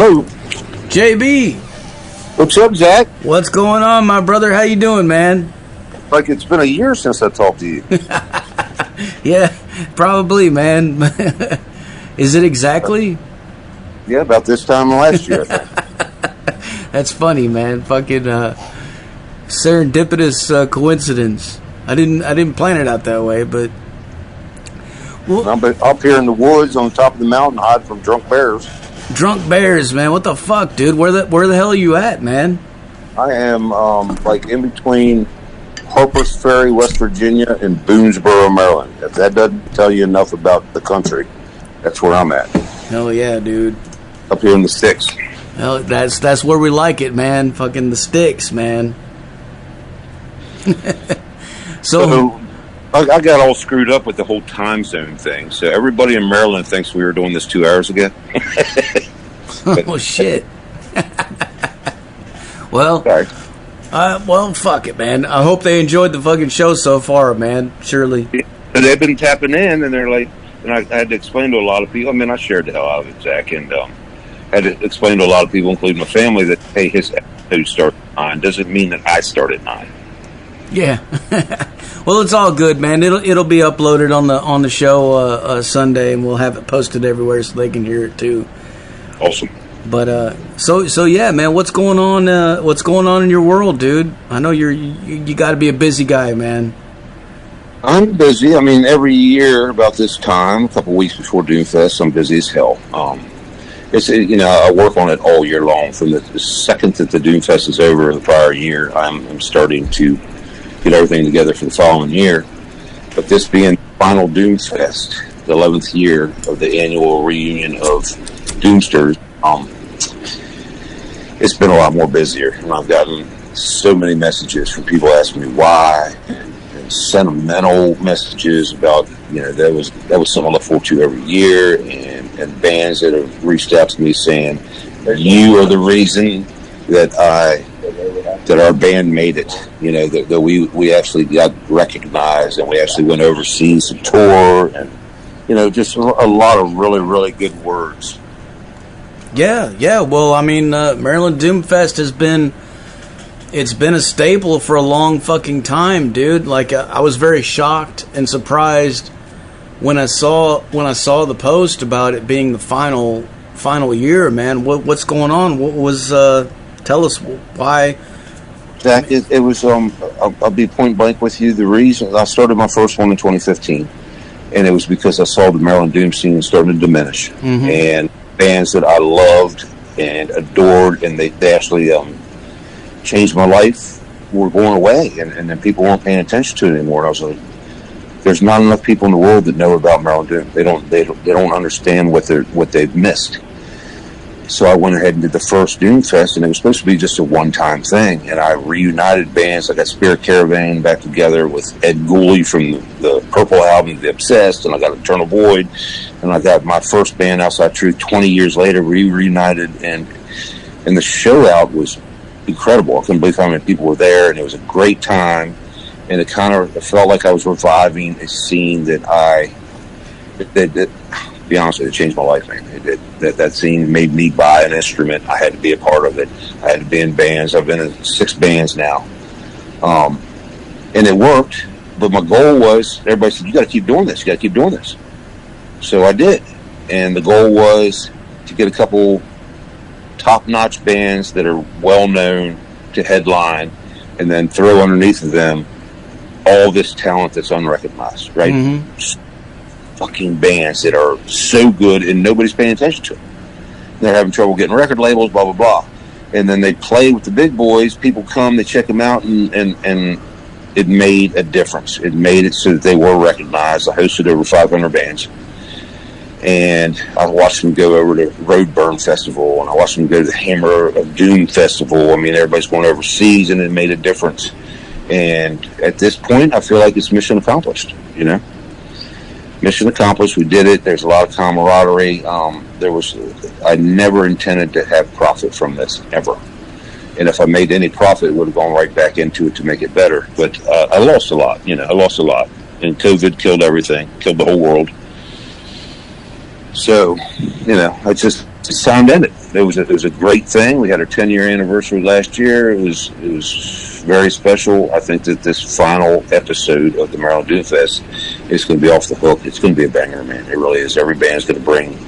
Hello. JB. What's up, Zach? What's going on, my brother? How you doing, man? Like it's been a year since I talked to you. Yeah, probably, man. Is it exactly? Yeah, about this time last year, I think. That's funny, man. Fucking serendipitous coincidence. I didn't plan it out that way, but I'm up here in the woods on top of the mountain, hiding from drunk bears. Drunk bears, man. What the fuck, dude? Where the hell are you at, man? I am like in between Harpers Ferry, West Virginia, and Boonesboro, Maryland. If that doesn't tell you enough about the country, that's where I'm at. Hell yeah, dude. Up here in the sticks. Hell, that's where we like it, man. Fucking the sticks, man. So I got all screwed up with the whole time zone thing. So everybody in Maryland thinks we were doing this 2 hours ago. Oh shit. Well, sorry. Well, fuck it, man. I hope they enjoyed the fucking show so far, man. Surely. And they've been tapping in, and they're like, and I had to explain to a lot of people. I mean, I shared the hell out of it, Zach, and had to explain to a lot of people, including my family, that hey, his episode started at 9 doesn't mean that I started at 9. Yeah. Well, it's all good, man. It'll be uploaded on the show Sunday, and we'll have it posted everywhere so they can hear it too. Awesome. But so yeah, man. What's going on? What's going on in your world, dude? I know you got to be a busy guy, man. I'm busy. I mean, every year about this time, a couple weeks before Doomfest, I'm busy as hell. It's I work on it all year long. From the second that the Doomfest is over the prior year, I'm starting to get everything together for the following year. But this being the final Doomfest, the 11th year of the annual reunion of Doomsters, it's been a lot more busier, and I've gotten so many messages from people asking me why, and sentimental messages about that was something I look forward to every year, and bands that have reached out to me saying you are the reason that our band made it. That we actually got recognized, and we actually went overseas to tour, and just a lot of really, really good words. Yeah. Well, I mean, Maryland Doomfest has been a staple for a long fucking time, dude. Like, I was very shocked and surprised when I saw the post about it being the final year, man. What's going on? What was? Tell us why. Zach, it was. I'll be point blank with you. The reason I started my first one in 2015, and it was because I saw the Maryland Doom scene starting to diminish, and bands that I loved and adored, and they actually changed my life, were going away, and then people weren't paying attention to it anymore. And I was like, there's not enough people in the world that know about Maryland Doom. They don't understand what they've missed. So I went ahead and did the first Doomfest, and it was supposed to be just a one-time thing. And I reunited bands. I got Spirit Caravan back together with Ed Gooley from the Purple album, The Obsessed, and I got Eternal Void, and I got my first band, Outside Truth, 20 years later, reunited, and the show out was incredible. I couldn't believe how many people were there, and it was a great time, and it felt like I was reviving a scene that to be honest with you, it changed my life, man. That scene made me buy an instrument. I had to be a part of it. I had to be in bands. I've been in 6 bands now. And it worked, but my goal was, everybody said, you got to keep doing this. You got to keep doing this. So I did. And the goal was to get a couple top-notch bands that are well-known to headline, and then throw underneath of them all this talent that's unrecognized, right? Mm-hmm. Fucking bands that are so good and nobody's paying attention to them. They're having trouble getting record labels, blah, blah, blah. And then they play with the big boys. People come, they check them out, and it made a difference. It made it so that they were recognized. I hosted over 500 bands. And I watched them go over to Roadburn Festival, and I watched them go to the Hammer of Doom Festival. I mean, everybody's going overseas, and it made a difference. And at this point, I feel like it's mission accomplished, Mission accomplished. We did it. There's a lot of camaraderie. I never intended to have profit from this, ever. And if I made any profit, it would have gone right back into it to make it better. But I lost a lot, I lost a lot. And COVID killed everything, killed the whole world. So, it's just it's time to end it. It was a great thing. We had our 10-year anniversary last year. It was very special. I think that this final episode of the Maryland Doom Fest is going to be off the hook. It's going to be a banger, man. It really is. Every band's going to bring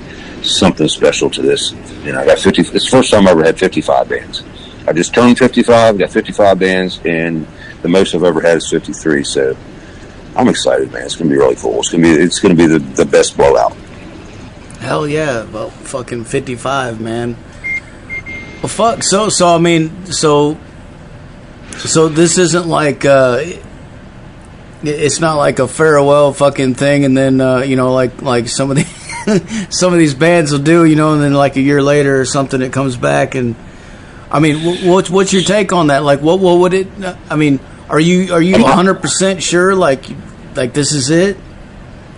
something special to this. You know, I got 50. It's the first time I ever had 55 bands. I just turned 55. Got 55 bands, and the most I've ever had is 53. So I'm excited, man. It's going to be really cool. It's going to be the best blowout. Hell yeah, about fucking 55, man. Well, fuck. So I mean, so this isn't like it's not like a farewell fucking thing, and then you know, like some of the some of these bands will do, you know, and then like a year later or something, it comes back. And I mean, what's your take on that? Like, what would it? I mean, are you 100% sure? Like this is it?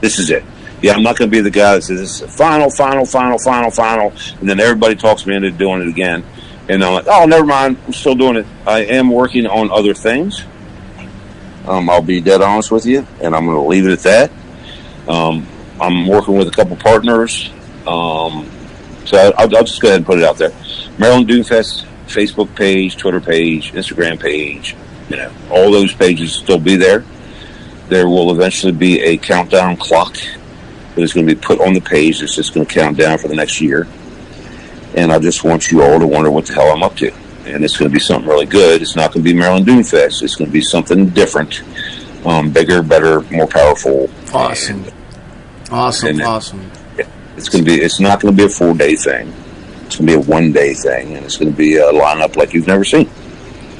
This is it. Yeah, I'm not going to be the guy that says this is final, and then everybody talks me into doing it again. And I'm like, oh, never mind, I'm still doing it. I am working on other things. I'll be dead honest with you, and I'm going to leave it at that. I'm working with a couple partners. So I'll just go ahead and put it out there. Maryland Doomfest Facebook page, Twitter page, Instagram page, you know, all those pages still be there. There will eventually be a countdown clock that is going to be put on the page. It's just going to count down for the next year. And I just want you all to wonder what the hell I'm up to. And it's going to be something really good. It's not going to be Maryland Doomfest. It's going to be something different, bigger, better, more powerful. Awesome. Awesome. It's not going to be a 4-day thing. It's going to be a 1-day thing, and it's going to be a lineup like you've never seen.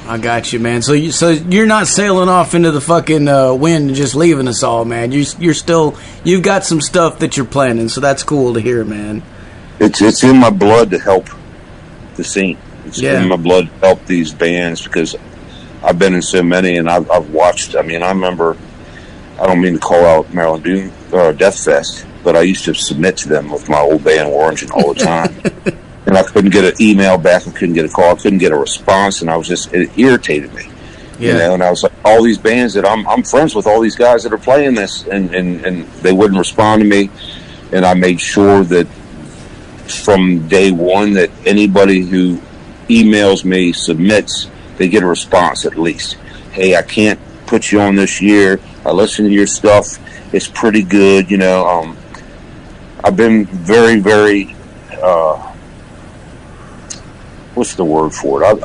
I got you, man. So you're not sailing off into the fucking wind and just leaving us all, man. You've got some stuff that you're planning, so that's cool to hear, man. It's in my blood to help the scene. It's in my blood to help these bands because I've been in so many, and I've watched. I mean, I remember. I don't mean to call out Maryland Doom or Death Fest, but I used to submit to them with my old band Origin all the time. And I couldn't get an email back. I couldn't get a call. I couldn't get a response. And I was it irritated me. Yeah. You know, and I was like, all these bands that I'm friends with, all these guys that are playing this, and they wouldn't respond to me. And I made sure that from day one that anybody who emails me, submits, they get a response at least. Hey, I can't put you on this year. I listen to your stuff. It's pretty good. You know, I've been very, very... what's the word for it?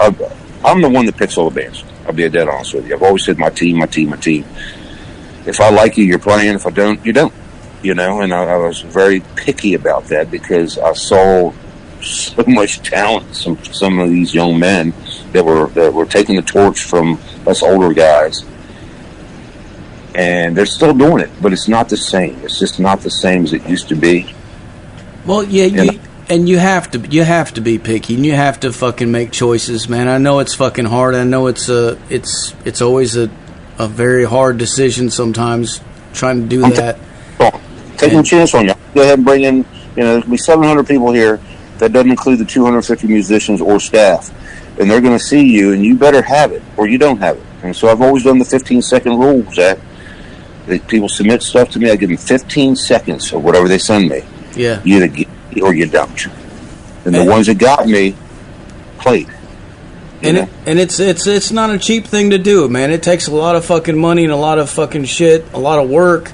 I'm the one that picks all the bands. I'll be dead honest with you. I've always said my team. If I like you, you're playing. If I don't, you don't. You know, and I was very picky about that because I saw so much talent. Some of these young men that were taking the torch from us older guys, and they're still doing it, but it's not the same. It's just not the same as it used to be. Well, yeah, and you have to be picky, and you have to fucking make choices, man. I know it's fucking hard. I know it's always a very hard decision sometimes trying to do that. Taking a chance on you. Go ahead and bring in, you know, there'll be 700 people here. That doesn't include the 250 musicians or staff. And they're going to see you, and you better have it, or you don't have it. And so I've always done the 15-second rule, Zach. People submit stuff to me, I give them 15 seconds of whatever they send me. Yeah. You either get it or you don't. And the ones that got me played. And it's not a cheap thing to do, man. It takes a lot of fucking money and a lot of fucking shit, a lot of work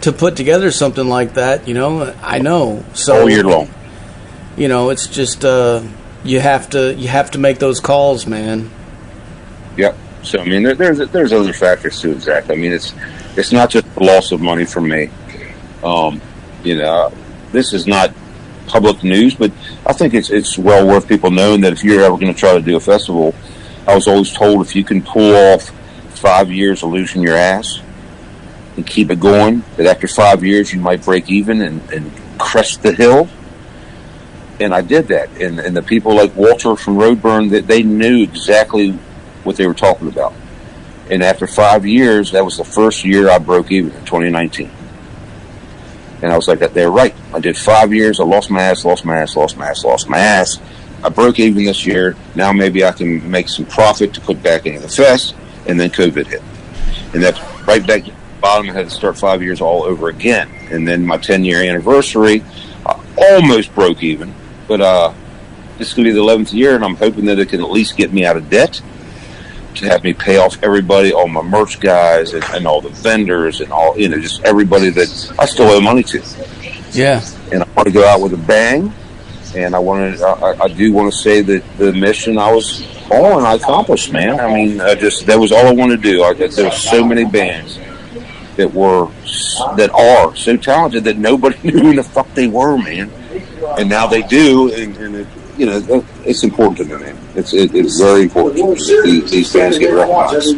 to put together something like that, you know. I know. So all year long. You know, it's just you have to make those calls, man. Yep. So I mean, there's other factors too, Zach. I mean, it's not just the loss of money for me. You know, this is not public news, but I think it's well worth people knowing that if you're ever going to try to do a festival, I was always told if you can pull off 5 years of losing your ass and keep it going, that after 5 years you might break even and crest the hill. And I did that. And the people like Walter from Roadburn, they knew exactly what they were talking about. And after 5 years, that was the first year I broke even in 2019. And I was like, they're right. I did 5 years. I lost my ass. I broke even this year. Now maybe I can make some profit to put back into the fest. And then COVID hit. And that's right back to the bottom. I had to start 5 years all over again. And then my 10-year anniversary, I almost broke even. But this is going to be the 11th year, and I'm hoping that it can at least get me out of debt, to have me pay off everybody, all my merch guys, and all the vendors, and all, just everybody that I still owe money to. Yeah. And I want to go out with a bang, and I do want to say that the mission I was on, I accomplished, man. I mean, that was all I wanted to do. There's so many bands that are so talented that nobody knew who the fuck they were, man. And now they do, and it's important to me, man. It's very important that these bands get recognized.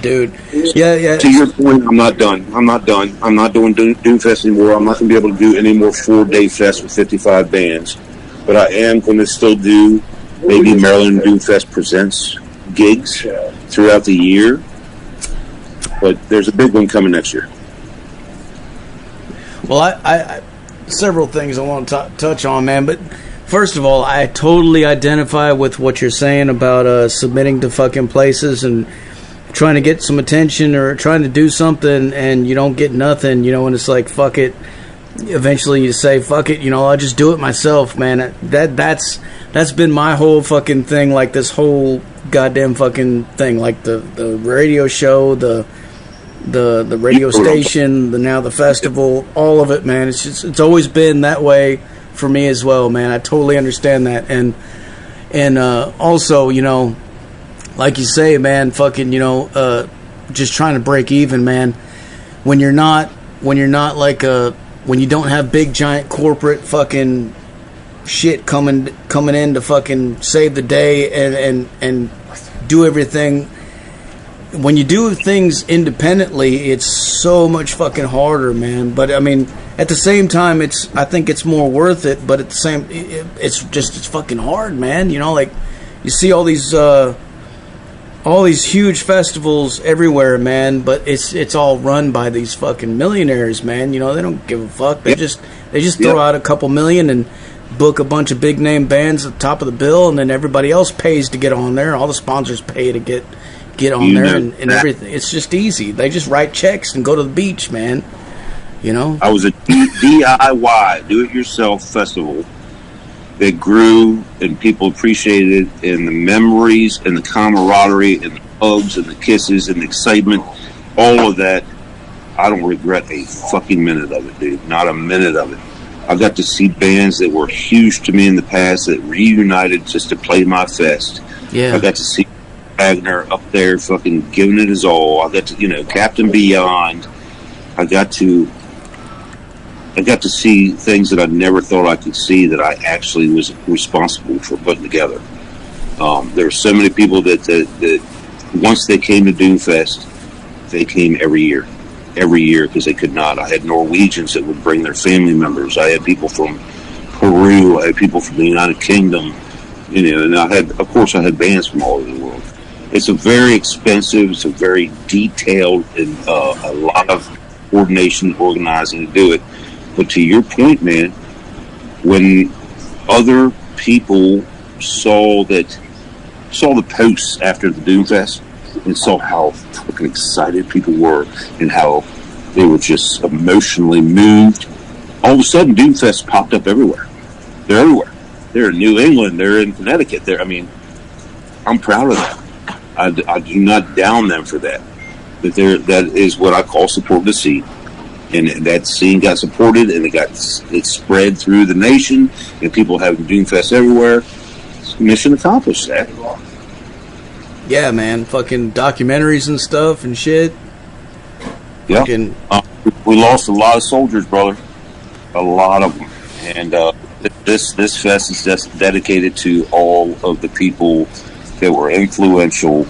Dude. Yeah. To your point, I'm not done. I'm not doing Doomfest anymore. I'm not going to be able to do any more 4-day fest with 55 bands. But I am going to still do maybe Maryland Doomfest Presents gigs throughout the year. But there's a big one coming next year. Well, I several things I want to touch on, man. But first of all, I totally identify with what you're saying about submitting to fucking places and trying to get some attention or trying to do something and you don't get nothing, and it's like, fuck it. Eventually you say, fuck it, I'll just do it myself, man. That's been my whole fucking thing, like this whole goddamn fucking thing, like the radio show, the radio station, now the festival, all of it, man. It's always been that way for me as well, man. I totally understand that, and also, like you say, man, fucking, just trying to break even, man. When you're not like when you don't have big giant corporate fucking shit coming in to fucking save the day and do everything. When you do things independently, it's so much fucking harder, man. But I mean, at the same time, I think it's more worth it. But at the same, it's fucking hard, man. Like you see all these huge festivals everywhere, man. But it's all run by these fucking millionaires, man. They don't give a fuck. They just throw out a couple million and book a bunch of big name bands at the top of the bill, and then everybody else pays to get on there. All the sponsors pay to get on there and everything. It's just easy. They just write checks and go to the beach, man. I was a DIY, do-it-yourself festival that grew and people appreciated it, and the memories and the camaraderie and the hugs and the kisses and the excitement, all of that. I don't regret a fucking minute of it, dude. Not a minute of it. I got to see bands that were huge to me in the past that reunited just to play my fest. Yeah. I got to see Wagner up there fucking giving it his all. I got to, Captain Beyond. I got to see things that I never thought I could see that I actually was responsible for putting together. There were so many people that once they came to Doomfest, they came every year because they could not. I had Norwegians that would bring their family members. I had people from Peru. I had people from the United Kingdom. And I had bands from all over the world. It's a very expensive, it's a very detailed, and a lot of coordination, organizing to do it. But to your point, man, when other people saw the posts after the Doomfest and saw how fucking excited people were and how they were just emotionally moved, all of a sudden Doomfest popped up everywhere. They're everywhere. They're in New England. They're in Connecticut. I'm proud of that. I do not down them for that. But that is what I call supporting the scene. And that scene got supported, and it spread through the nation, and people having Doomfest everywhere. Mission accomplished, that. Yeah, man. Fucking documentaries and stuff and shit. Yeah. Fucking, we lost a lot of soldiers, brother. A lot of them. And this fest is just dedicated to all of the people that were influential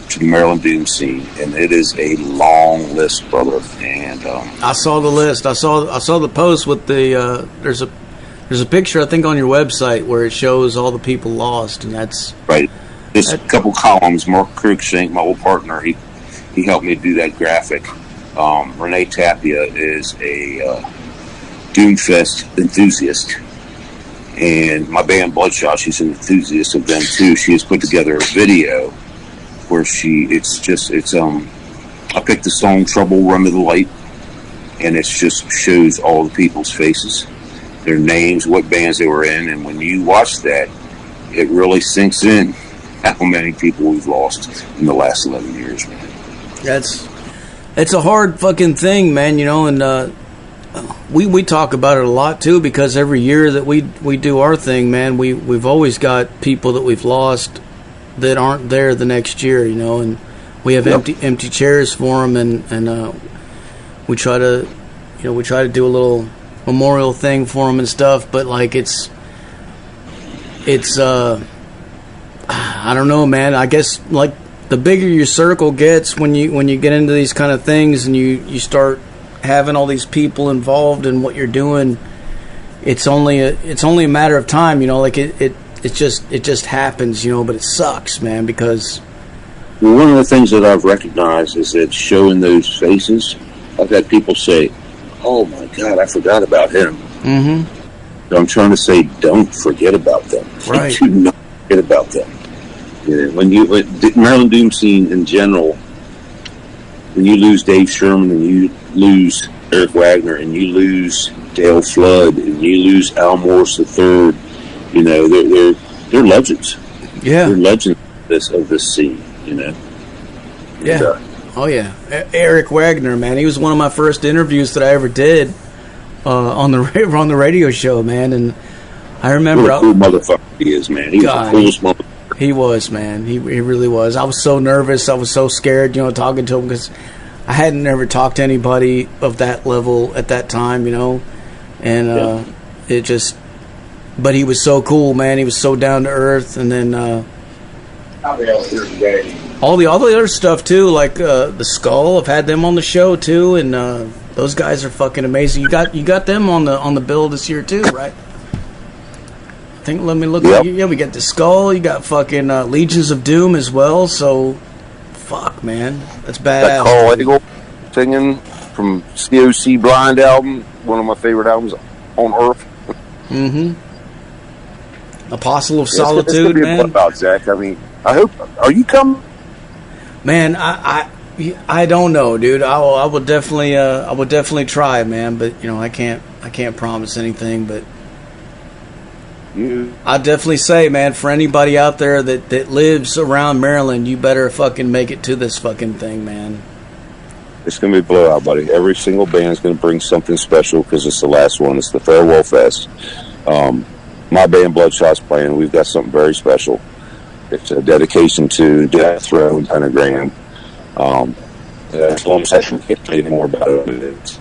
to the Maryland Doom scene, and it is a long list, brother. And I saw the list. I saw the post with the there's a picture, I think, on your website where it shows all the people lost, and that's right. There's a couple columns. Mark Cruikshank, my old partner, he helped me do that graphic. Renee Tapia is a Doomfest enthusiast. And my band Bloodshot, she's an enthusiast of them too. She has put together a video where I picked the song Trouble Run to the Light, and it just shows all the people's faces. their names, what bands they were in, and when you watch that, it really sinks in how many people we've lost in the last 11 years, man. It's a hard fucking thing, man, and we talk about it a lot too, because every year that we do our thing, man, we've always got people that we've lost that aren't there the next year, and we have empty chairs for them, and we try to do a little memorial thing for them and stuff, but like it's I don't know, man. I guess like the bigger your circle gets when you get into these kind of things and you start having all these people involved in what you're doing, it's only a matter of time, like it just happens, but it sucks, man, because one of the things that I've recognized is that showing those faces, I've had people say, "Oh my God, I forgot about him." Mm-hmm. So I'm trying to say, don't forget about them. Right. Do not forget about them. When the Maryland Doom scene in general, when you lose Dave Sherman and you lose Eric Wagner and you lose Dale Flood and you lose Al Morris III, they're legends. Yeah, they're legends of this scene. Yeah. Oh yeah, Eric Wagner, man. He was one of my first interviews that I ever did on the radio show, man. And I remember what a cool motherfucker he is, man. He was the coolest motherfucker. He was, man. He really was. I was so nervous. I was so scared, talking to him, because I hadn't ever talked to anybody of that level at that time, and it just. But he was so cool, man. He was so down to earth, and then all the other stuff too, like the Skull. I've had them on the show too, and those guys are fucking amazing. You got them on the bill this year too, right? Let me look. Yep. Yeah, we got the Skull. You got fucking Legions of Doom as well. So, fuck, man, that's badass. That Carl Eagle singing from COC Blind album, one of my favorite albums on Earth. Mm-hmm. Apostle of Solitude, man. What about Zach? I mean, I hope. Are you coming? Man, I don't know, dude. I will definitely try, man. But I can't promise anything. But I'd definitely say, man, for anybody out there that lives around Maryland, you better fucking make it to this fucking thing, man. It's going to be a blowout, buddy. Every single band's going to bring something special because it's the last one. It's the Farewell Fest. My band, Bloodshot's playing. We've got something very special. It's a dedication to Death Row and Pentagram. That's all I'm saying. I can't tell you more about it.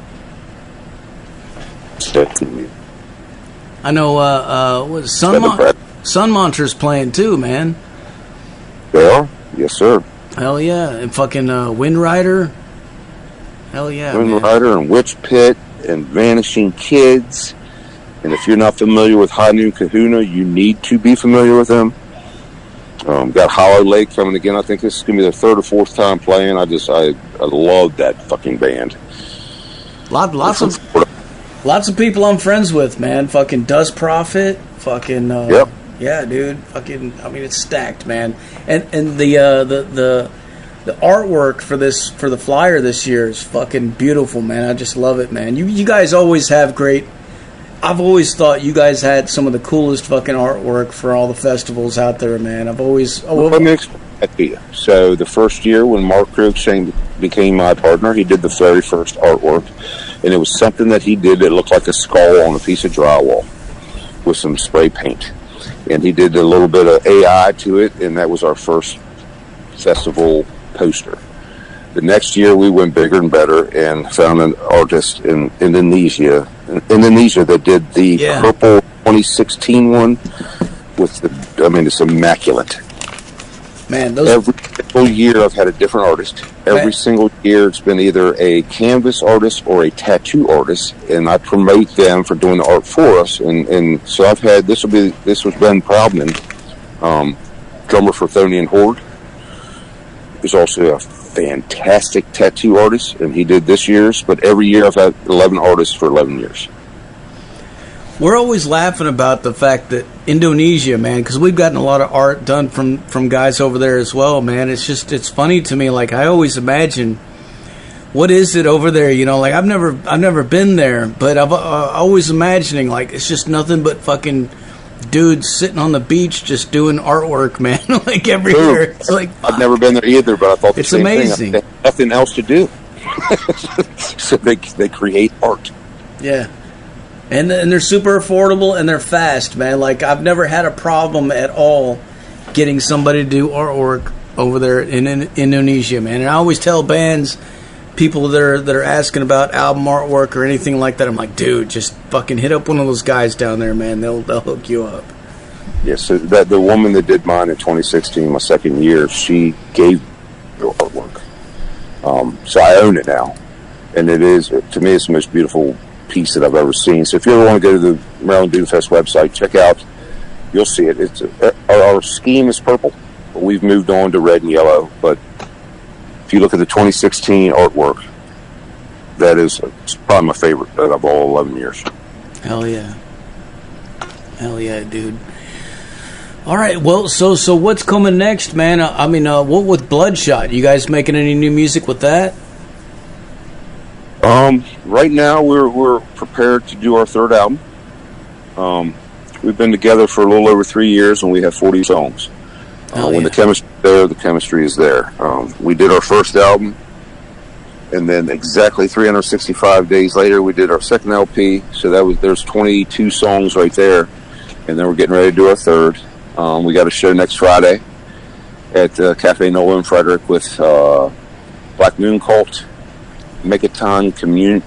I know Sun Mantra's playing too, man. They are? Yes, sir. Hell yeah. And fucking Wind Rider. Hell yeah, Wind Rider and Witchpit and Vanishing Kids. And if you're not familiar with High Noon Kahuna, you need to be familiar with them. Got Hollow Lake coming again. I think this is going to be their third or fourth time playing. I love that fucking band. Lots of people I'm friends with, man. Fucking Dust Prophet. Fucking yep. Yeah, dude. Fucking. I mean, it's stacked, man. And the artwork for the flyer this year is fucking beautiful, man. I just love it, man. You guys always have great. I've always thought you guys had some of the coolest fucking artwork for all the festivals out there, man. Let me explain that to you. So the first year when Mark Cruikshank became my partner, he did the very first artwork, and it was something that he did that looked like a skull on a piece of drywall with some spray paint. And he did a little bit of AI to it, and that was our first festival poster. The next year we went bigger and better and found an artist in Indonesia that did the purple 2016 one with it's immaculate. Man, every single year I've had a different artist. Every single year it's been either a canvas artist or a tattoo artist, and I promote them for doing the art for us. And so I've had this was Ben Proudman, drummer for Thonian Horde, who's also a fantastic tattoo artist, and he did this year's. But every year I've had 11 artists for 11 years. We're always laughing about the fact that Indonesia, man, because we've gotten a lot of art done from guys over there as well, man. It's funny to me. Like, I always imagine what is it over there? You know, like I've never been there, but I've always imagining like it's just nothing but fucking dudes sitting on the beach just doing artwork, man. Like everywhere. It's like I've never been there either, but I thought it's amazing. They have nothing else to do, so they create art. Yeah, and they're super affordable and they're fast, man. Like I've never had a problem at all getting somebody to do artwork over there in Indonesia, man. And I always tell bands, people that are asking about album artwork or anything like that, I'm like, dude, just fucking hit up one of those guys down there, man. They'll hook you up. Yeah, so the woman that did mine in 2016, my second year, she gave the artwork. So I own it now, and it is, to me, it's the most beautiful piece that I've ever seen. So if you ever want to go to the Maryland Doomfest website, check out. You'll see it. It's our scheme is purple, but we've moved on to red and yellow. But if you look at the 2016 artwork, it's probably my favorite of all 11 years. Hell yeah, dude. All right, well, so what's coming next, man? I mean, what with Bloodshot? You guys making any new music with that? Right now we're prepared to do our third album. We've been together for a little over 3 years, and we have 40 songs. When the chemistry is there, the chemistry is there. We did our first album, and then exactly 365 days later, we did our second LP. So there's 22 songs right there, and then we're getting ready to do our third. We got a show next Friday at Cafe Nola in Frederick with Black Moon Cult, Megaton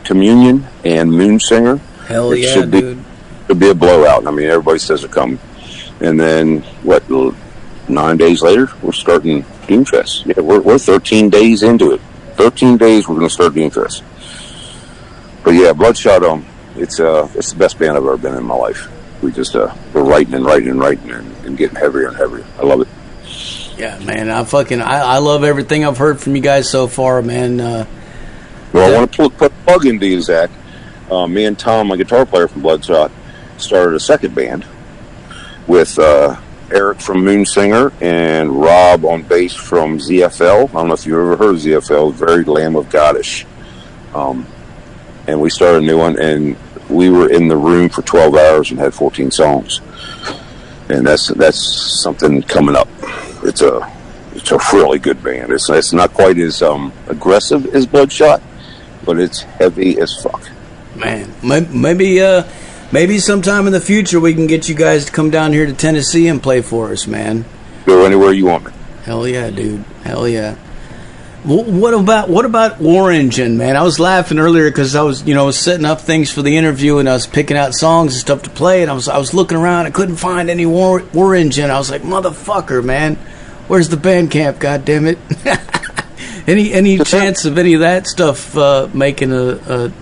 Communion, and Moon Singer. Hell yeah, dude. It'll be a blowout. I mean, everybody says it coming. And then, 9 days later, we're starting Doomfest. Yeah, we're 13 days into it. 13 days, we're going to start Doomfest. But yeah, Bloodshot, it's the best band I've ever been in my life. We just, we're writing and getting heavier and heavier. I love it. Yeah, man, I love everything I've heard from you guys so far, man. Well, I want to put a plug into you, Zach. Me and Tom, my guitar player from Bloodshot, started a second band with Eric from Moon Singer and Rob on bass from ZFL. I don't know if you've ever heard of ZFL, very Lamb of God-ish. And we started a new one, and we were in the room for 12 hours and had 14 songs. And that's something coming up. It's a really good band. It's not quite as aggressive as Bloodshot, but it's heavy as fuck. Man, maybe sometime in the future we can get you guys to come down here to Tennessee and play for us, man. Go anywhere you want me. Hell yeah, dude. Hell yeah. What about Origin, man? I was laughing earlier because I was setting up things for the interview and I was picking out songs and stuff to play, and I was looking around. I couldn't find any Origin. I was like, motherfucker, man, where's the Bandcamp? Goddammit. Any chance of any of that stuff making a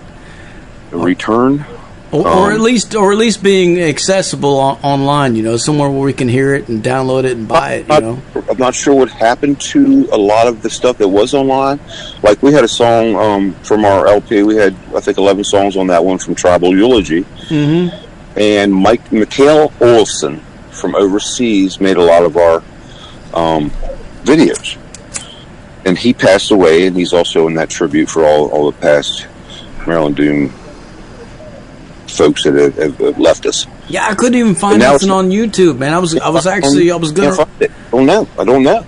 return? Or at least being accessible online, somewhere where we can hear it and download it and buy it. I'm not sure what happened to a lot of the stuff that was online. Like we had a song from our LP. We had, I think, 11 songs on that one from Tribal Eulogy. Mm-hmm. And Mikhail Olsen from overseas made a lot of our videos. And he passed away, and he's also in that tribute for all the past Maryland Doom folks that have left us. Yeah, I couldn't even find nothing on YouTube, man. I was gonna. I don't know.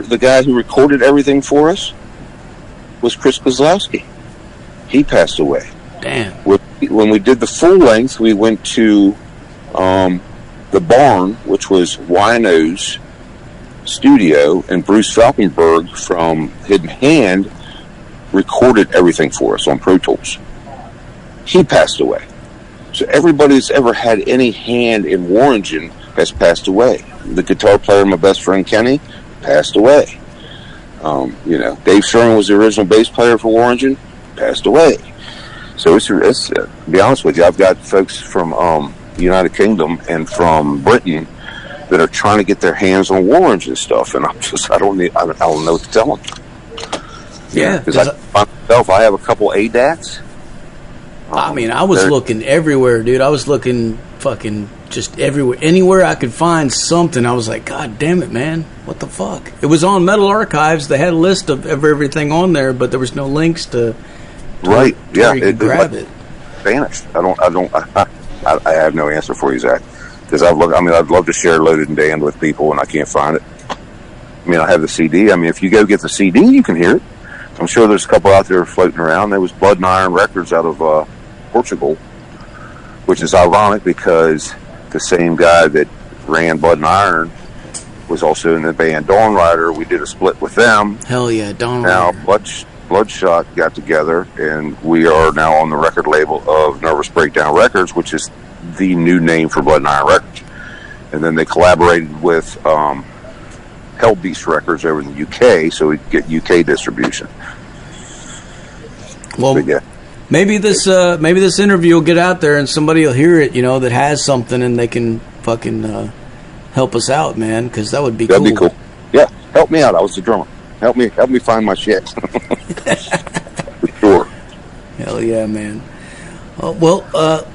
The guy who recorded everything for us was Chris Kozlowski. He passed away. Damn. When we did the full length, we went to the Barn, which was Wino's studio, and Bruce Falkenberg from Hidden Hand recorded everything for us on Pro Tools. He passed away. So everybody that's ever had any hand in Warringen has passed away. The guitar player, my best friend Kenny, passed away. Dave Sherman was the original bass player for Warringen, passed away. So it's to be honest with you, I've got folks from the United Kingdom and from Britain that are trying to get their hands on Warringen stuff, and I don't know what to tell them. Yeah, because I have a couple ADATs. I mean, I was looking everywhere, dude. I was looking fucking just everywhere, anywhere I could find something. I was like, God damn it, man, what the fuck? It was on Metal Archives. They had a list of everything on there, but there was no links to right. Where you could grab it. Vanished. I have no answer for you, Zach. Because I'd love to share Loaded and Damned with people, and I can't find it. I mean, I have the CD. I mean, if you go get the CD, you can hear it. I'm sure there's a couple out there floating around. There was Blood and Iron Records out of Portugal, which is ironic because the same guy that ran Blood and Iron was also in the band Dawn Rider. We did a split with them. Hell yeah, Dawn Rider. Now, Bloodshot got together, and we are now on the record label of Nervous Breakdown Records, which is the new name for Blood and Iron Records. And then they collaborated with Hell Beast Records over in the UK, so we could get UK distribution. Well, yeah. Maybe this interview will get out there and somebody will hear it, that has something, and they can fucking help us out, man, because that would be That'd be cool. Yeah, help me out. I was the drummer. Help me find my shit. For sure. Hell yeah, man.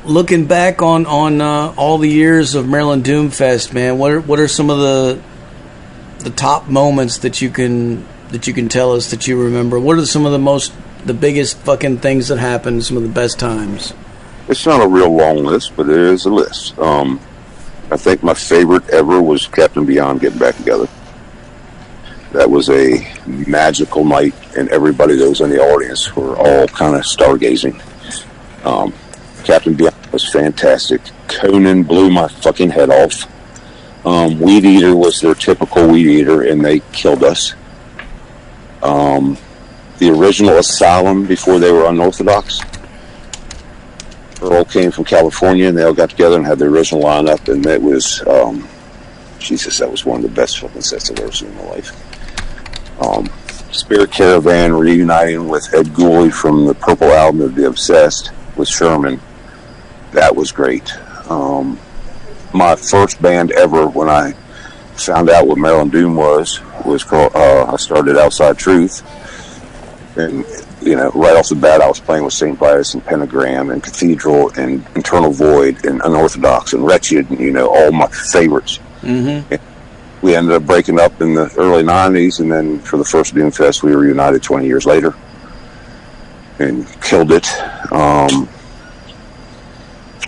Looking back on all the years of Maryland Doomfest, man, what are some of the top moments that you can tell us that you remember? What are some of the biggest fucking things that happened? Some of the best times. It's not a real long list, but it is a list. I think my favorite ever was Captain Beyond getting back together. That was a magical night, and everybody that was in the audience were all kind of stargazing. Captain Beyond was fantastic. Conan blew my fucking head off. Weed Eater was their typical Weed Eater, and they killed us. The original Asylum, before they were unorthodox, Earl came from California, and they all got together and had the original lineup, and it was, Jesus, that was one of the best fucking sets I've ever seen in my life. Spirit Caravan reuniting with Ed Gooley from the Purple album of The Obsessed with Sherman. That was great. My first band ever, when I found out what Maryland Doom was called, I started Outside Truth. And, right off the bat, I was playing with St. Vitus and Pentagram and Cathedral and Internal Void and Unorthodox and Wretched and, all my favorites. Mm-hmm. We ended up breaking up in the early 90s, and then for the first Doomfest, we were reunited 20 years later and killed it.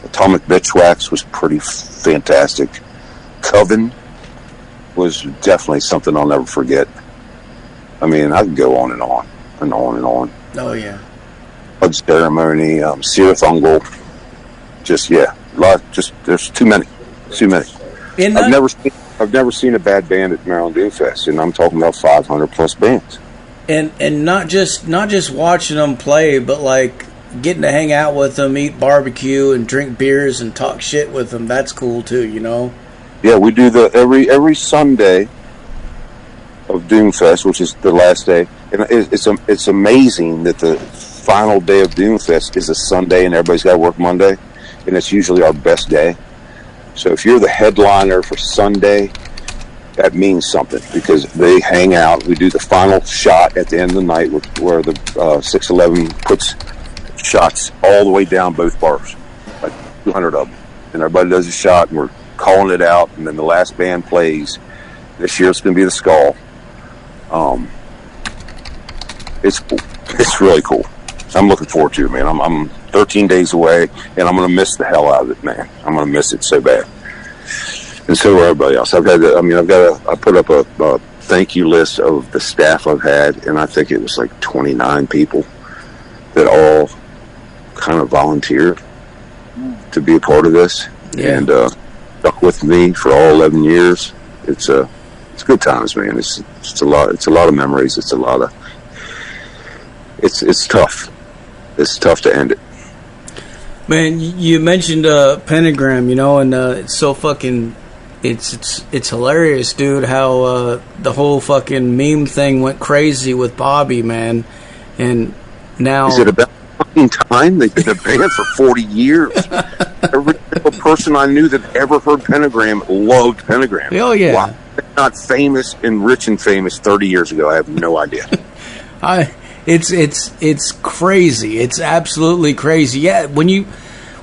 Atomic Bitchwax was pretty fantastic. Coven was definitely something I'll never forget. I mean, I could go on and on and on and on. Oh, yeah. Blood Ceremony, Sirathungal. There's too many. I've never seen a bad band at Maryland Doomfest, and I'm talking about 500 plus bands. And not just watching them play, but like getting to hang out with them, eat barbecue, and drink beers and talk shit with them. That's cool too, Yeah, we do every Sunday of Doomfest, which is the last day, and it's amazing that the final day of Doomfest is a Sunday, and everybody's got to work Monday, and it's usually our best day. So if you're the headliner for Sunday, that means something, because they hang out. We do the final shot at the end of the night where the 611 puts shots all the way down both bars, like 200 of them. And everybody does a shot, and we're calling it out, and then the last band plays. This year it's going to be the Skull. It's cool. It's really cool. I'm looking forward to it, man. I'm 13 days away, and I'm going to miss the hell out of it, man. I'm going to miss it so bad. And so will everybody else. I put up a thank you list of the staff I've had, and I think it was like 29 people that all kind of volunteered to be a part of this, and stuck with me for all 11 years. It's good times, man. It's a lot of memories. It's tough. It's tough to end it. Man, you mentioned Pentagram, and it's so fucking, it's hilarious, dude, how the whole fucking meme thing went crazy with Bobby, man. And now, is it about fucking time? They've been a band for 40 years. Every single person I knew that ever heard Pentagram loved Pentagram. Oh yeah. Why they're not famous and rich and famous 30 years ago, I have no idea. It's crazy. It's absolutely crazy. Yeah, when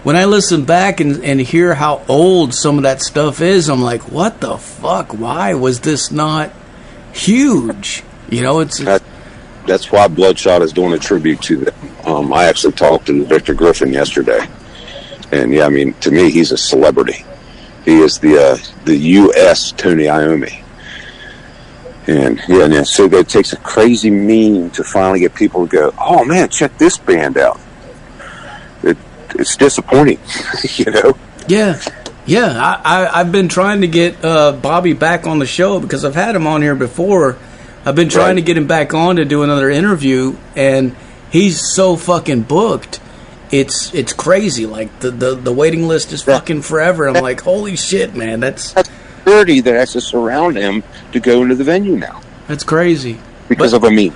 when I listen back and hear how old some of that stuff is, I'm like, what the fuck? Why was this not huge? You know, that's why Bloodshot is doing a tribute to them. I actually talked to Victor Griffin yesterday, and yeah, I mean, to me, he's a celebrity. He is the U.S. Tony Iommi. And yeah, so it takes a crazy meme to finally get people to go, oh man, check this band out. It's disappointing, you know? Yeah. I've been trying to get Bobby back on the show because I've had him on here before. I've been trying to get him back on to do another interview, and he's so fucking booked. It's crazy. Like the waiting list is fucking forever. I'm like, holy shit, man, that's 30 that has to surround him to go into the venue now. That's crazy because of a meme.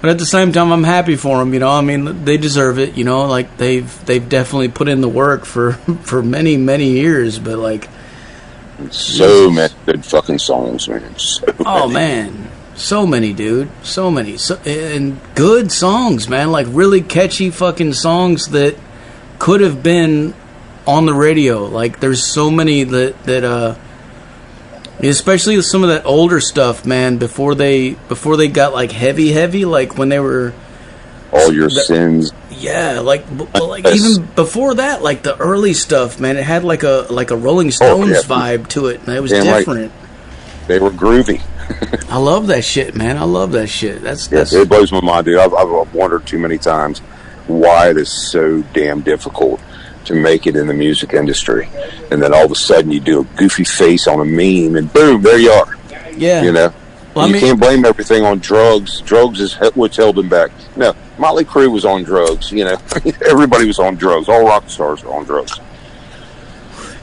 But at the same time, I'm happy for them. You know, I mean, they deserve it. You know, like they've definitely put in the work for many years. But like, so many good fucking songs, man. Man, so many, dude, so many, and good songs, man. Like really catchy fucking songs that could have been on the radio. Like there's so many that especially some of that older stuff, man, before they got like heavy, like when they were All Your Sins. Yeah, like even before that, like the early stuff, man, it had like a Rolling Stones vibe to it, and it was different. Like, they were groovy. I love that shit, man. I love that shit. That's it blows my mind, dude. I've wondered too many times why it is so damn difficult to make it in the music industry, and then all of a sudden you do a goofy face on a meme and boom, there you are. Yeah, you know, you can't blame everything on drugs. Drugs is what's held them back. No, Motley Crue was on drugs. You know, everybody was on drugs. All rock stars were on drugs.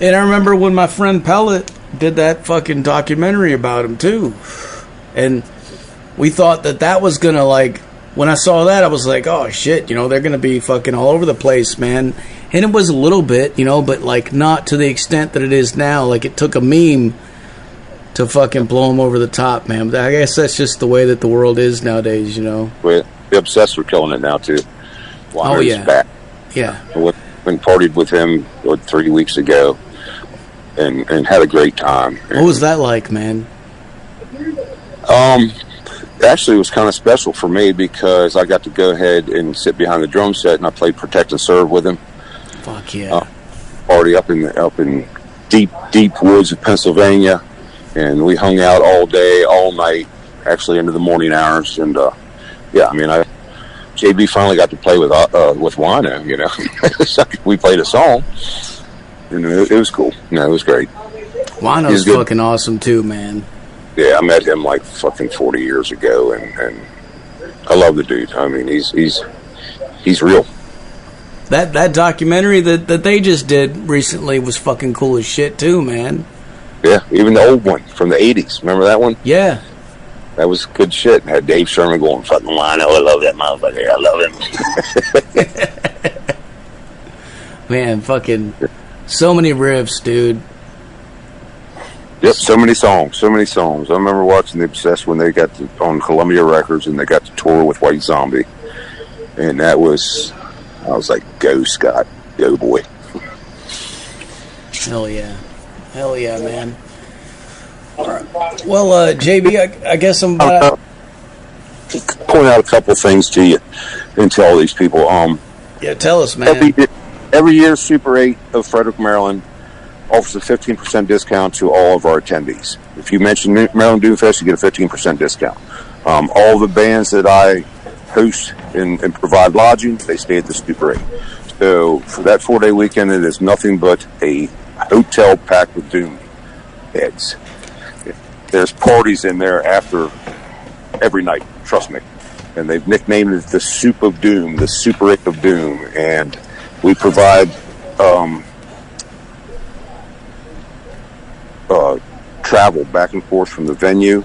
And I remember when my friend Pellet did that fucking documentary about him too, and we thought that was gonna, like, when I saw that, I was like, oh shit, you know, they're gonna be fucking all over the place, man. And it was a little bit, you know, but like not to the extent that it is now. Like it took a meme to fucking blow them over the top, man. But I guess that's just the way that the world is nowadays, you know. Well, the Obsessed were killing it now too. Yeah, back. Yeah. I went and partied with him 3 weeks ago, and had a great time. What was that like, man? Actually, it was kind of special for me because I got to go ahead and sit behind the drum set, and I played Protect and Serve with him. Fuck yeah! Party up in deep woods of Pennsylvania, and we hung out all day, all night, actually into the morning hours. And yeah, I mean, JB finally got to play with Wino. You know, we played a song, and it was cool. You know, it was great. Wino's fucking awesome too, man. Yeah, I met him like fucking 40 years ago, and I love the dude. I mean, he's real. That documentary that they just did recently was fucking cool as shit too, man. Yeah, even the old one from the 80s. Remember that one? Yeah. That was good shit. Had Dave Sherman going, fucking Wino, I love that motherfucker. I love him. Man, fucking so many riffs, dude. Yep, so many songs. I remember watching The Obsessed when they got on Columbia Records and they got to tour with White Zombie. And I was like, go Scott, go boy. Hell yeah, man. All right. Well, JB, I guess I'm about to point out a couple things to you and tell these people. Yeah, tell us, man. Every year, Super 8 of Frederick, Maryland offers a 15% discount to all of our attendees. If you mention Maryland Doomfest, you get a 15% discount. All the bands that I host and provide lodging, they stay at the Super 8. So for that 4-day weekend, it is nothing but a hotel packed with Doom heads. There's parties in there after every night, trust me. And they've nicknamed it the Soup of Doom, the Super 8 of Doom. And we provide travel back and forth from the venue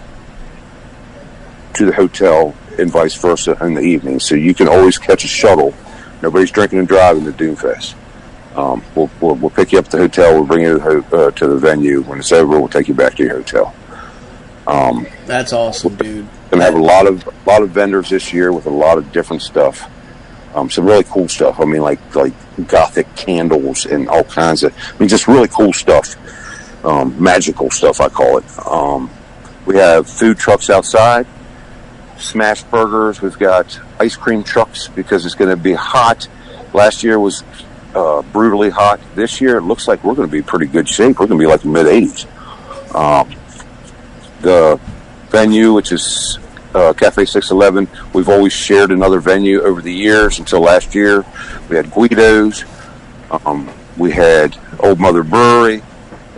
to the hotel and vice versa in the evening. So you can always catch a shuttle. Nobody's drinking and driving at Doomfest. We'll pick you up at the hotel. We'll bring you to the venue. When it's over, we'll take you back to your hotel. That's awesome, dude. And have a lot of vendors this year with a lot of different stuff. Some really cool stuff. I mean, like gothic candles and all kinds of, just really cool stuff. Magical stuff, I call it. We have food trucks outside, smash burgers. We've got ice cream trucks because it's going to be hot. Last year was brutally hot. This year it looks like we're going to be pretty good shape. We're going to be like mid-80s. The venue, which is Cafe 611, we've always shared another venue over the years until last year. We had Guido's, we had Old Mother Brewery,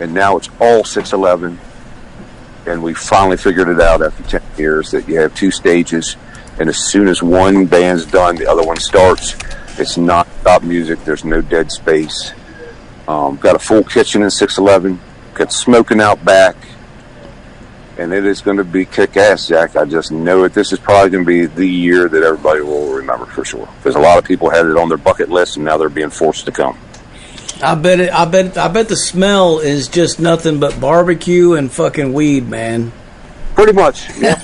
and now it's all 611. And we finally figured it out after 10 years that you have 2 stages, and as soon as one band's done, the other one starts. It's not stop music. There's no dead space. Got a full kitchen in 611. Got smoking out back. And it is going to be kick-ass, Jack. I just know it. This is probably going to be the year that everybody will remember for sure. Because a lot of people had it on their bucket list, and now they're being forced to come. I bet the smell is just nothing but barbecue and fucking weed, man. Pretty much. Yeah.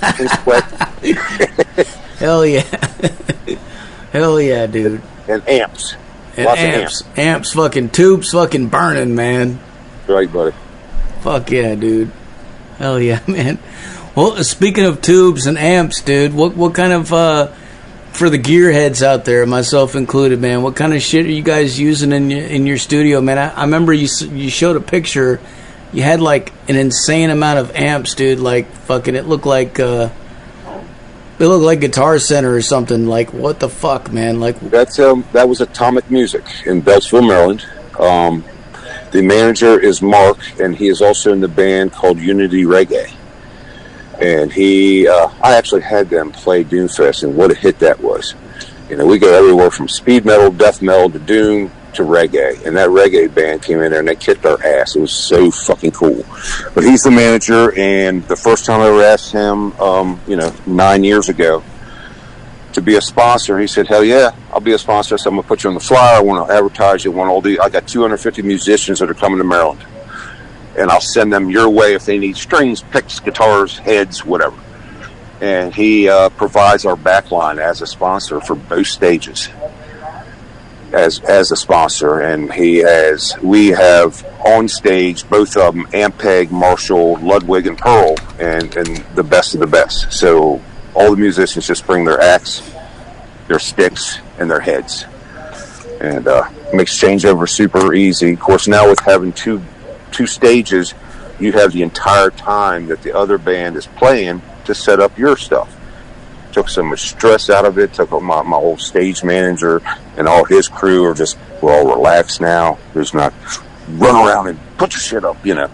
Hell yeah. Hell yeah, dude. And amps. And Lots amps. of amps. Amps fucking tubes fucking burning, man. Right, buddy. Fuck yeah, dude. Hell yeah, man. Well, speaking of tubes and amps, dude, what kind of for the gearheads out there, myself included, man, what kind of shit are you guys using in your studio, man? I remember you showed a picture. You had like an insane amount of amps, dude. Like fucking, it looked like Guitar Center or something. Like, what the fuck, man? Like, that was Atomic Music in Beltsville, Maryland. The manager is Mark, and he is also in the band called Unity Reggae. And I actually had them play Doomfest, and what a hit that was. You know, we go everywhere from speed metal, death metal, to doom, to reggae. And that reggae band came in there, and they kicked our ass. It was so fucking cool. But he's the manager, and the first time I ever asked him, 9 years ago, to be a sponsor, he said, hell yeah, I'll be a sponsor. So I'm going to put you on the flyer. I want to advertise you. I got 250 musicians that are coming to Maryland. And I'll send them your way if they need strings, picks, guitars, heads, whatever. And he provides our backline as a sponsor for both stages. As a sponsor. And we have on stage, both of them, Ampeg, Marshall, Ludwig, and Pearl, and the best of the best. So all the musicians just bring their axe, their sticks, and their heads. And makes changeover super easy. Of course, now with having two stages, you have the entire time that the other band is playing to set up your stuff. Took so much stress out of it. Took my whole stage manager and all his crew we're all relaxed now. There's not run around and put your shit up, you know.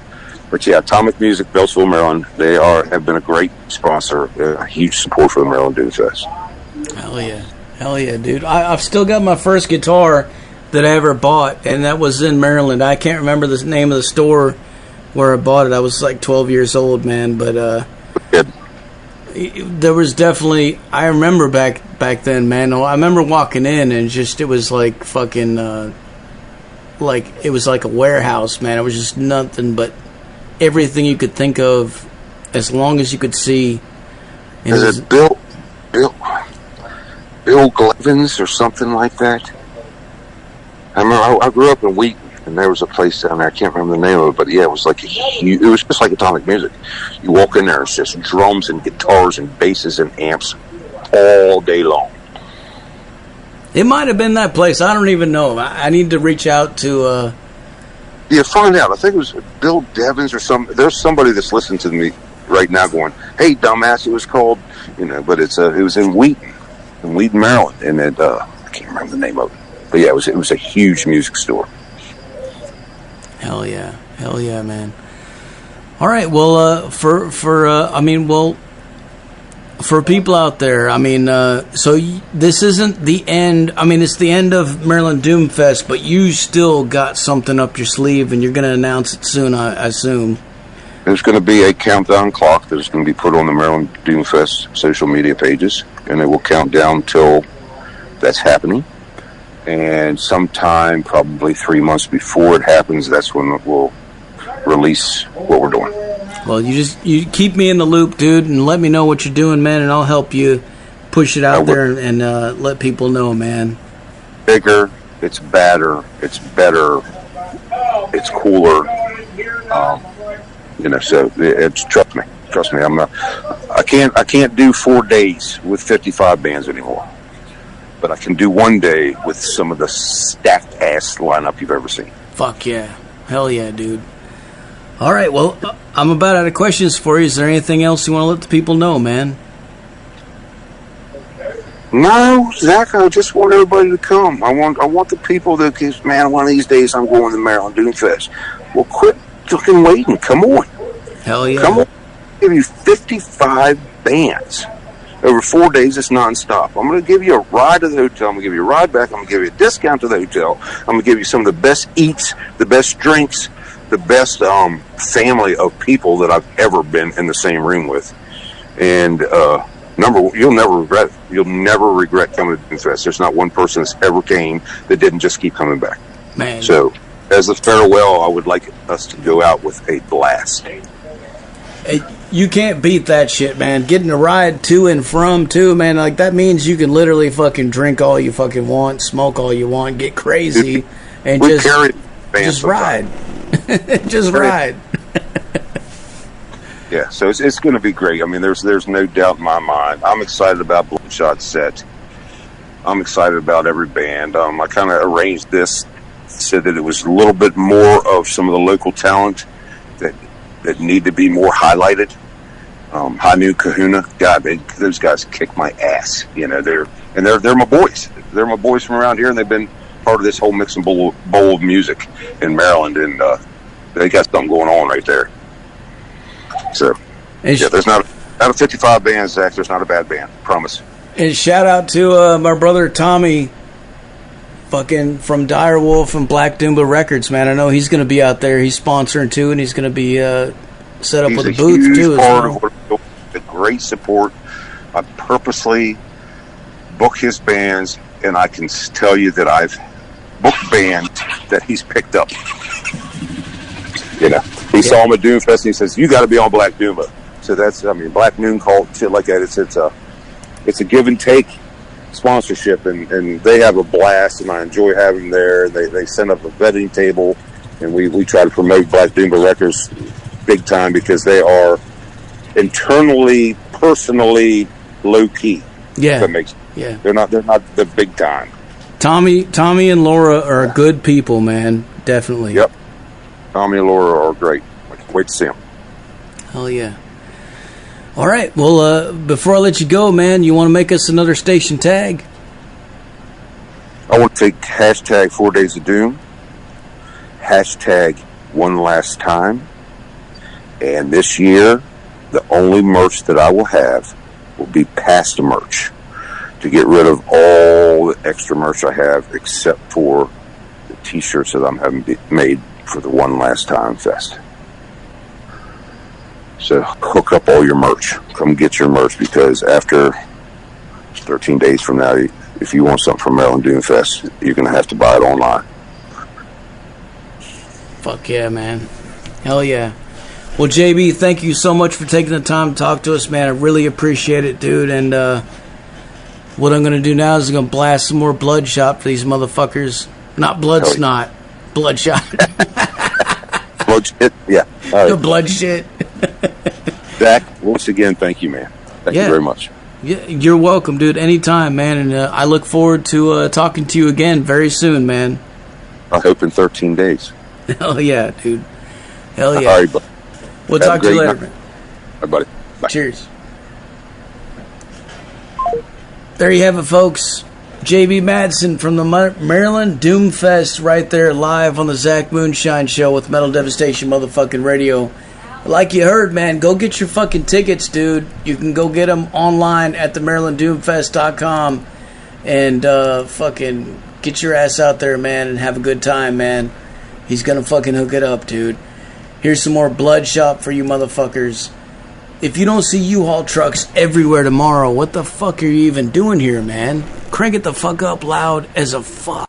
But yeah, Atomic Music, Beltsville, Maryland, they have been a great sponsor, a huge support for the Maryland Doomfest. Hell yeah, dude. I've still got my first guitar that I ever bought, and that was in Maryland. I can't remember the name of the store where I bought it. I was like 12 years old, man, but there was definitely, I remember back then, man. I remember walking in and it was like fucking it was like a warehouse, man. It was just nothing but everything you could think of, as long as you could see. Is it Bill Glevins or something like that? I remember I grew up in Wheaton, and there was a place down there. I can't remember the name of it, but yeah, it was it was just like Atomic Music. You walk in there, it's just drums and guitars and basses and amps all day long. It might have been that place. I don't even know. I need to reach out to. Yeah, find out. I think it was Bill Devins or some. There's somebody that's listening to me right now, going, "Hey, dumbass!" It was called, but it was in Wheaton, Maryland, and I can't remember the name of it. But yeah, it was a huge music store. Hell yeah, man. All right, well, for people out there, so this isn't the end. It's the end of Maryland Doomfest, but you still got something up your sleeve, and you're going to announce it soon, I assume. There's going to be a countdown clock that is going to be put on the Maryland Doomfest social media pages, and it will count down till that's happening. And sometime, probably 3 months before it happens, that's when we'll release what we're doing. Well, you keep me in the loop, dude, and let me know what you're doing, man, and I'll help you push it out there and let people know, man. bigger, it's badder, it's better, it's cooler. So it's trust me. I can't do 4 days with 55 bands anymore, but I can do 1 day with some of the stacked ass lineup you've ever seen. Fuck yeah, hell yeah, dude. All right, well, I'm about out of questions for you. Is there anything else you want to let the people know, man? No, Zach, I just want everybody to come. I want the people that, man, one of these days I'm going to Maryland Doom Fest. Well, quit fucking waiting. Come on. Hell yeah. Come on. I'll give you 55 bands. Over 4 days, it's nonstop. I'm going to give you a ride to the hotel. I'm going to give you a ride back. I'm going to give you a discount to the hotel. I'm going to give you some of the best eats, the best drinks, the best family of people that I've ever been in the same room with. And you'll never regret it. You'll never regret coming to Doom Fest. There's not one person that's ever came that didn't just keep coming back. Man. So, as a farewell, I would like us to go out with a blast. Hey, you can't beat that shit, man. Getting a ride to and from, too, man. Like, that means you can literally fucking drink all you fucking want, smoke all you want, get crazy, and just ride. Just ride. Yeah, so it's going to be great. I mean, there's no doubt in my mind. I'm excited about Bloodshot set. I'm excited about every band. I kind of arranged this so that it was a little bit more of some of the local talent that need to be more highlighted. Hanu Kahuna, God, those guys kick my ass. They're my boys. They're my boys from around here, and they've been part of this whole mix and bowl of music in Maryland, and they got something going on right there. So, there's not out of 55 bands, Zach, there's not a bad band. Promise. And shout out to my brother Tommy, fucking from Direwolf and Black Doomba Records, man. I know he's going to be out there. He's sponsoring too, and he's going to be set up with a booth too. The great support. I purposely book his bands, and I can tell you that I've booked bands that he's picked up. He saw him at Doom Fest, and he says, "You got to be on Black Doomba." So Black Noon called shit like that. It's a give and take sponsorship, and they have a blast, and I enjoy having them there. They send up a vetting table, and we try to promote Black Doomba Records big time because they are internally, personally low key. Yeah, that makes they're not the big time. Tommy and Laura are good people, man. Definitely. Yep. Tommy and Laura are great. I can't wait to see them. Hell yeah. All right. Well, before I let you go, man, you want to make us another station tag? I want to take hashtag 4 Days of Doom, hashtag One Last Time, and this year, the only merch that I will have will be past merch to get rid of all the extra merch I have except for the t-shirts that I'm having made for the One Last Time Fest. So hook up all your merch. Come get your merch, because after 13 days from now, if you want something from Maryland Doom Fest, you're going to have to buy it online. Fuck yeah, man. Hell yeah. Well, JB, thank you so much for taking the time to talk to us, man. I really appreciate it, dude. And what I'm going to do now is I'm going to blast some more Bloodshot for these motherfuckers. Not blood snot. Bloodshot. Blood shit? Yeah. Right. The blood shit. Zach, once again, thank you, man. Thank you very much. Yeah, you're welcome, dude. Anytime, man. And I look forward to talking to you again very soon, man. I hope in 13 days. Hell yeah, dude. Hell yeah. All right, buddy. We'll talk to you later, man. All right, buddy. Bye. Cheers. There you have it, folks. JB Matson from the Maryland Doom Fest right there live on the Zach Moonshine Show with Metal Devastation motherfucking radio. Like you heard, man, go get your fucking tickets, dude. You can go get them online at the MarylandDoomFest.com and fucking get your ass out there, man, and have a good time, man. He's gonna fucking hook it up, dude. Here's some more Bloodshot for you motherfuckers. If you don't see U-Haul trucks everywhere tomorrow, what the fuck are you even doing here, man? Crank it the fuck up loud as a fuck.